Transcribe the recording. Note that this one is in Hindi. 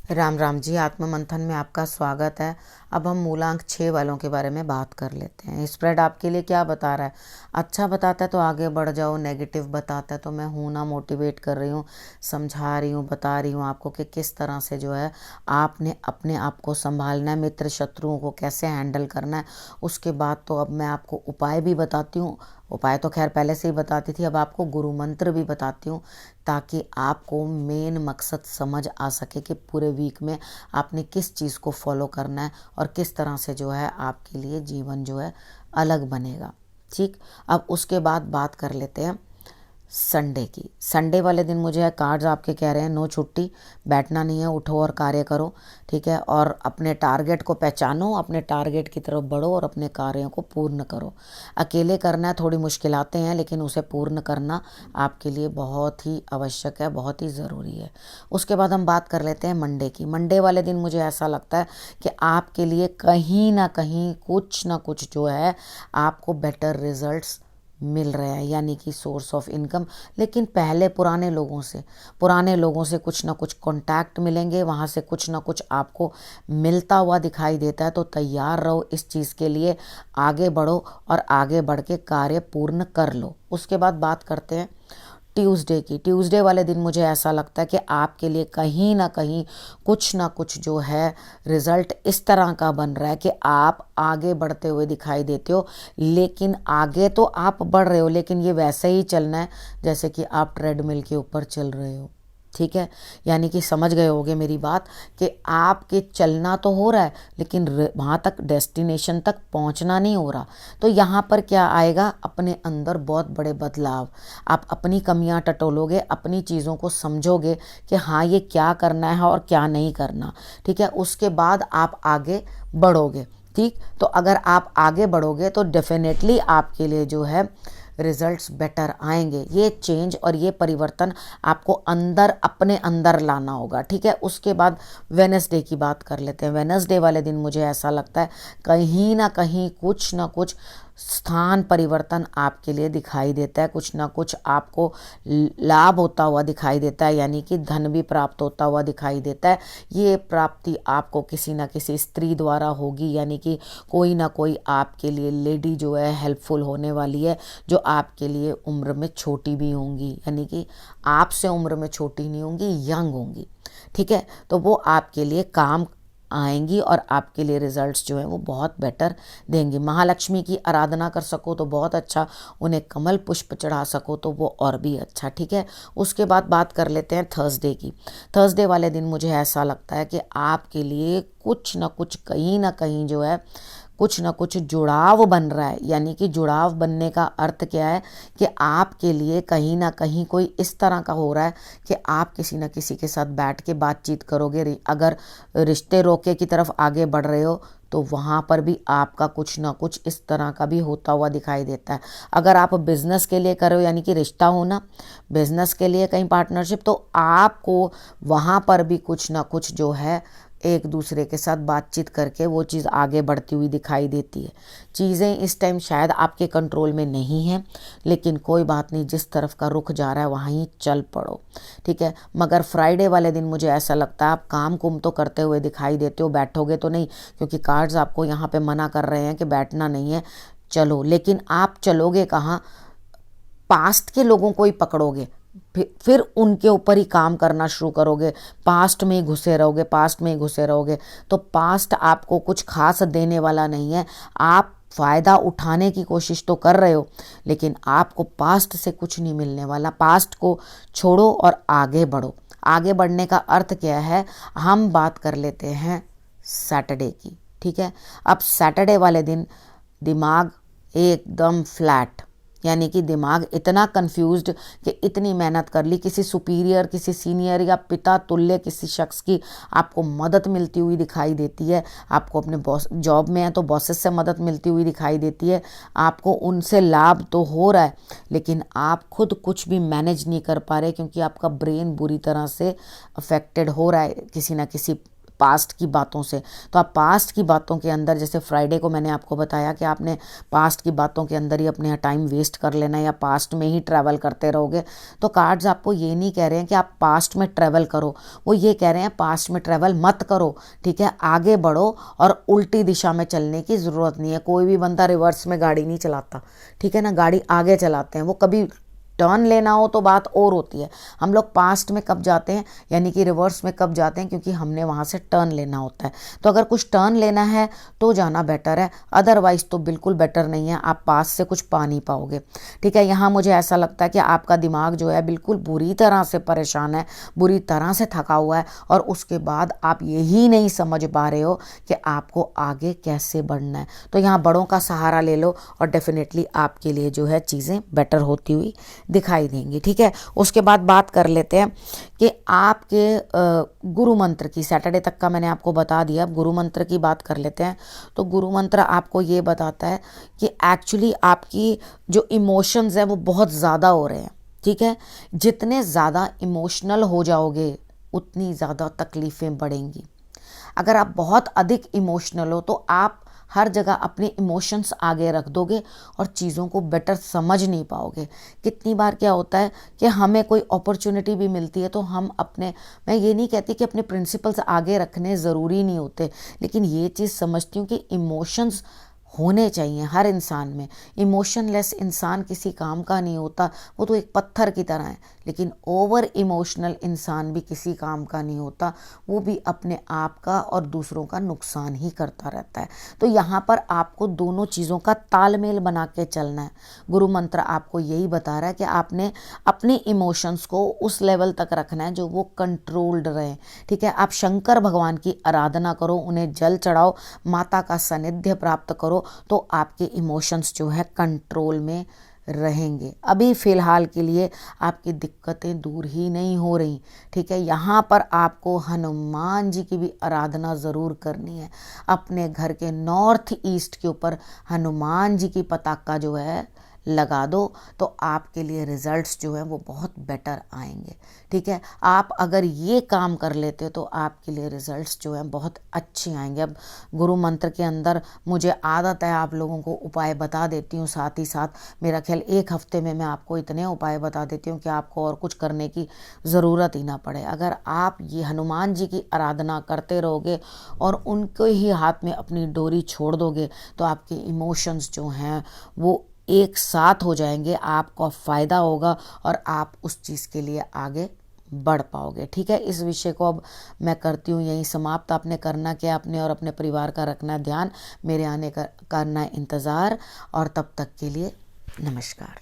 राम राम जी। आत्म मंथन में आपका स्वागत है। अब हम मूलांक 6 वालों के बारे में बात कर लेते हैं। स्प्रेड आपके लिए क्या बता रहा है? अच्छा बताता है तो आगे बढ़ जाओ, नेगेटिव बताता है तो मैं हूं ना मोटिवेट कर रही हूँ, समझा रही हूँ, बता रही हूँ आपको कि किस तरह से जो है आपने अपने आप को संभालना है, मित्र शत्रुओं को कैसे हैंडल करना है। उसके बाद तो अब मैं आपको उपाय भी बताती हूँ। उपाय तो खैर पहले से ही बताती थी, अब आपको गुरु मंत्र भी बताती हूँ ताकि आपको मेन मकसद समझ आ सके कि पूरे वीक में आपने किस चीज़ को फॉलो करना है और किस तरह से जो है आपके लिए जीवन जो है अलग बनेगा। ठीक, अब उसके बाद बात कर लेते हैं संडे की। संडे वाले दिन मुझे कार्ड्स आपके कह रहे हैं नो छुट्टी, बैठना नहीं है, उठो और कार्य करो। ठीक है, और अपने टारगेट को पहचानो, अपने टारगेट की तरफ बढ़ो और अपने कार्यों को पूर्ण करो। अकेले करना है, थोड़ी मुश्किलातें हैं, लेकिन उसे पूर्ण करना आपके लिए बहुत ही आवश्यक है, बहुत ही ज़रूरी है। उसके बाद हम बात कर लेते हैं मंडे की। मंडे वाले दिन मुझे ऐसा लगता है कि आपके लिए कहीं ना कहीं कुछ ना कुछ जो है आपको बेटर रिजल्ट्स मिल रहे हैं, यानी कि सोर्स ऑफ इनकम। लेकिन पहले पुराने लोगों से कुछ ना कुछ कांटेक्ट मिलेंगे, वहाँ से कुछ ना कुछ आपको मिलता हुआ दिखाई देता है। तो तैयार रहो इस चीज़ के लिए, आगे बढ़ो और आगे बढ़ के कार्य पूर्ण कर लो। उसके बाद बात करते हैं ट्यूसडे की। ट्यूसडे वाले दिन मुझे ऐसा लगता है कि आपके लिए कहीं ना कुछ जो है रिजल्ट इस तरह का बन रहा है कि आप आगे बढ़ते हुए दिखाई देते हो। लेकिन आगे तो आप बढ़ रहे हो, लेकिन ये वैसे ही चलना है जैसे कि आप ट्रेडमिल के ऊपर चल रहे हो। ठीक है, यानी कि समझ गए होगे मेरी बात कि आपके चलना तो हो रहा है लेकिन वहाँ तक डेस्टिनेशन तक पहुँचना नहीं हो रहा। तो यहाँ पर क्या आएगा? अपने अंदर बहुत बड़े बदलाव। आप अपनी कमियां टटोलोगे, अपनी चीज़ों को समझोगे कि हाँ ये क्या करना है और क्या नहीं करना। ठीक है, उसके बाद आप आगे बढ़ोगे। ठीक, तो अगर आप आगे बढ़ोगे तो डेफिनेटली आपके लिए जो है रिजल्ट्स बेटर आएंगे। ये चेंज और ये परिवर्तन आपको अंदर अपने अंदर लाना होगा। ठीक है, उसके बाद वेनसडे की बात कर लेते हैं। वेनसडे वाले दिन मुझे ऐसा लगता है कहीं ना कुछ स्थान परिवर्तन आपके लिए दिखाई देता है, कुछ ना कुछ आपको लाभ होता हुआ दिखाई देता है, यानी कि धन भी प्राप्त होता हुआ दिखाई देता है। ये प्राप्ति आपको किसी ना किसी स्त्री द्वारा होगी, यानी कि कोई ना कोई आपके लिए लेडी जो है हेल्पफुल होने वाली है, जो आपके लिए उम्र में छोटी भी होंगी, यानी कि आपसे उम्र में छोटी नहीं होंगी, यंग होंगी। ठीक है, तो वो आपके लिए काम आएंगी और आपके लिए रिजल्ट्स जो है वो बहुत बेटर देंगी। महालक्ष्मी की आराधना कर सको तो बहुत अच्छा, उन्हें कमल पुष्प चढ़ा सको तो वो और भी अच्छा। ठीक है, उसके बाद बात कर लेते हैं थर्सडे की। थर्सडे वाले दिन मुझे ऐसा लगता है कि आपके लिए कुछ ना कुछ कहीं ना कहीं जो है कुछ ना कुछ जुड़ाव बन रहा है। यानी कि जुड़ाव बनने का अर्थ क्या है कि आपके लिए कहीं ना कहीं कोई इस तरह का हो रहा है कि आप किसी न किसी के साथ बैठ के बातचीत करोगे। अगर रिश्ते रोके की तरफ आगे बढ़ रहे हो तो वहाँ पर भी आपका कुछ ना कुछ इस तरह का भी होता हुआ दिखाई देता है। अगर आप बिजनेस के लिए कर रहे हो, यानी कि रिश्ता होना, बिजनेस के लिए कहीं पार्टनरशिप, तो आपको वहाँ पर भी कुछ ना कुछ जो है एक दूसरे के साथ बातचीत करके वो चीज़ आगे बढ़ती हुई दिखाई देती है। चीज़ें इस टाइम शायद आपके कंट्रोल में नहीं हैं, लेकिन कोई बात नहीं, जिस तरफ का रुख जा रहा है वहाँ ही चल पड़ो। ठीक है, मगर फ्राइडे वाले दिन मुझे ऐसा लगता है आप काम कुम तो करते हुए दिखाई देते हो, बैठोगे तो नहीं, क्योंकि कार्ड्स आपको यहाँ पे मना कर रहे हैं कि बैठना नहीं है, चलो। लेकिन आप चलोगे कहाँ? पास्ट के लोगों को ही पकड़ोगे, फिर उनके ऊपर ही काम करना शुरू करोगे, पास्ट में ही घुसे रहोगे, पास्ट में ही घुसे रहोगे। तो पास्ट आपको कुछ खास देने वाला नहीं है। आप फ़ायदा उठाने की कोशिश तो कर रहे हो, लेकिन आपको पास्ट से कुछ नहीं मिलने वाला। पास्ट को छोड़ो और आगे बढ़ो। आगे बढ़ने का अर्थ क्या है? हम बात कर लेते हैं सैटरडे की। ठीक है, अब सैटरडे वाले दिन दिमाग एकदम फ्लैट, यानी कि दिमाग इतना कंफ्यूज्ड कि इतनी मेहनत कर ली, किसी सुपीरियर, किसी सीनियर या पिता तुल्य किसी शख्स की आपको मदद मिलती हुई दिखाई देती है। आपको अपने बॉस, जॉब में है तो बॉसेस से मदद मिलती हुई दिखाई देती है, आपको उनसे लाभ तो हो रहा है, लेकिन आप खुद कुछ भी मैनेज नहीं कर पा रहे, क्योंकि आपका ब्रेन बुरी तरह से अफेक्टेड हो रहा है किसी ना किसी पास्ट की बातों से। तो आप पास्ट की बातों के अंदर, जैसे फ्राइडे को मैंने आपको बताया कि आपने पास्ट की बातों के अंदर ही अपने टाइम वेस्ट कर लेना या पास्ट में ही ट्रैवल करते रहोगे, तो कार्ड्स आपको ये नहीं कह रहे हैं कि आप पास्ट में ट्रैवल करो, वो ये कह रहे हैं पास्ट में ट्रैवल मत करो, ठीक है, आगे बढ़ो और उल्टी दिशा में चलने की ज़रूरत नहीं है। कोई भी बंदा रिवर्स में गाड़ी नहीं चलाता, ठीक है ना, गाड़ी आगे चलाते हैं। वो कभी टर्न लेना हो तो बात और होती है। हम लोग पास्ट में कब जाते हैं, यानी कि रिवर्स में कब जाते हैं, क्योंकि हमने वहाँ से टर्न लेना होता है। तो अगर कुछ टर्न लेना है तो जाना बेटर है, अदरवाइज तो बिल्कुल बेटर नहीं है, आप पास्ट से कुछ पा नहीं पाओगे, ठीक है। यहाँ मुझे ऐसा लगता है कि आपका दिमाग जो है बिल्कुल बुरी तरह से परेशान है, बुरी तरह से थका हुआ है, और उसके बाद आप यही नहीं समझ पा रहे हो कि आपको आगे कैसे बढ़ना है। तो यहाँ बड़ों का सहारा ले लो और डेफिनेटली आपके लिए जो है चीज़ें बेटर होती हुई दिखाई देंगी, ठीक है। उसके बाद बात कर लेते हैं कि आपके गुरु मंत्र की, सैटरडे तक का मैंने आपको बता दिया, अब गुरु मंत्र की बात कर लेते हैं। तो गुरु मंत्र आपको ये बताता है कि एक्चुअली आपकी जो इमोशंस है वो बहुत ज़्यादा हो रहे हैं, ठीक है। जितने ज़्यादा इमोशनल हो जाओगे उतनी ज़्यादा तकलीफ़ें बढ़ेंगी। अगर आप बहुत अधिक इमोशनल हो तो आप हर जगह अपने इमोशंस आगे रख दोगे और चीज़ों को बेटर समझ नहीं पाओगे। कितनी बार क्या होता है कि हमें कोई अपॉर्चुनिटी भी मिलती है तो हम अपने, मैं ये नहीं कहती कि अपने प्रिंसिपल्स आगे रखने ज़रूरी नहीं होते, लेकिन ये चीज़ समझती हूँ कि इमोशंस होने चाहिए हर इंसान में। इमोशनलेस इंसान किसी काम का नहीं होता, वो तो एक पत्थर की तरह है। लेकिन ओवर इमोशनल इंसान भी किसी काम का नहीं होता, वो भी अपने आप का और दूसरों का नुकसान ही करता रहता है। तो यहाँ पर आपको दोनों चीज़ों का तालमेल बना के चलना है। गुरु मंत्र आपको यही बता रहा है कि आपने अपने इमोशंस को उस लेवल तक रखना है जो वो कंट्रोल्ड रहे, ठीक है। आप शंकर भगवान की आराधना करो, उन्हें जल चढ़ाओ, माता का सानिध्य प्राप्त करो, तो आपके इमोशंस जो है कंट्रोल में रहेंगे। अभी फ़िलहाल के लिए आपकी दिक्कतें दूर ही नहीं हो रही, ठीक है। यहाँ पर आपको हनुमान जी की भी आराधना ज़रूर करनी है। अपने घर के नॉर्थ ईस्ट के ऊपर हनुमान जी की पताका जो है लगा दो, तो आपके लिए रिजल्ट्स जो हैं वो बहुत बेटर आएंगे, ठीक है। आप अगर ये काम कर लेते हो तो आपके लिए रिजल्ट्स जो हैं बहुत अच्छे आएंगे। अब गुरु मंत्र के अंदर मुझे आदत है आप लोगों को उपाय बता देती हूँ, साथ ही साथ मेरा ख्याल एक हफ्ते में मैं आपको इतने उपाय बता देती हूँ कि आपको और कुछ करने की ज़रूरत ही ना पड़े। अगर आप ये हनुमान जी की आराधना करते रहोगे और उनके ही हाथ में अपनी डोरी छोड़ दोगे तो आपके इमोशंस जो हैं वो एक साथ हो जाएंगे, आपको फ़ायदा होगा और आप उस चीज़ के लिए आगे बढ़ पाओगे, ठीक है। इस विषय को अब मैं करती हूँ यहीं समाप्त। आपने करना क्या, अपने और अपने परिवार का रखना ध्यान, मेरे आने का करना इंतज़ार, और तब तक के लिए नमस्कार।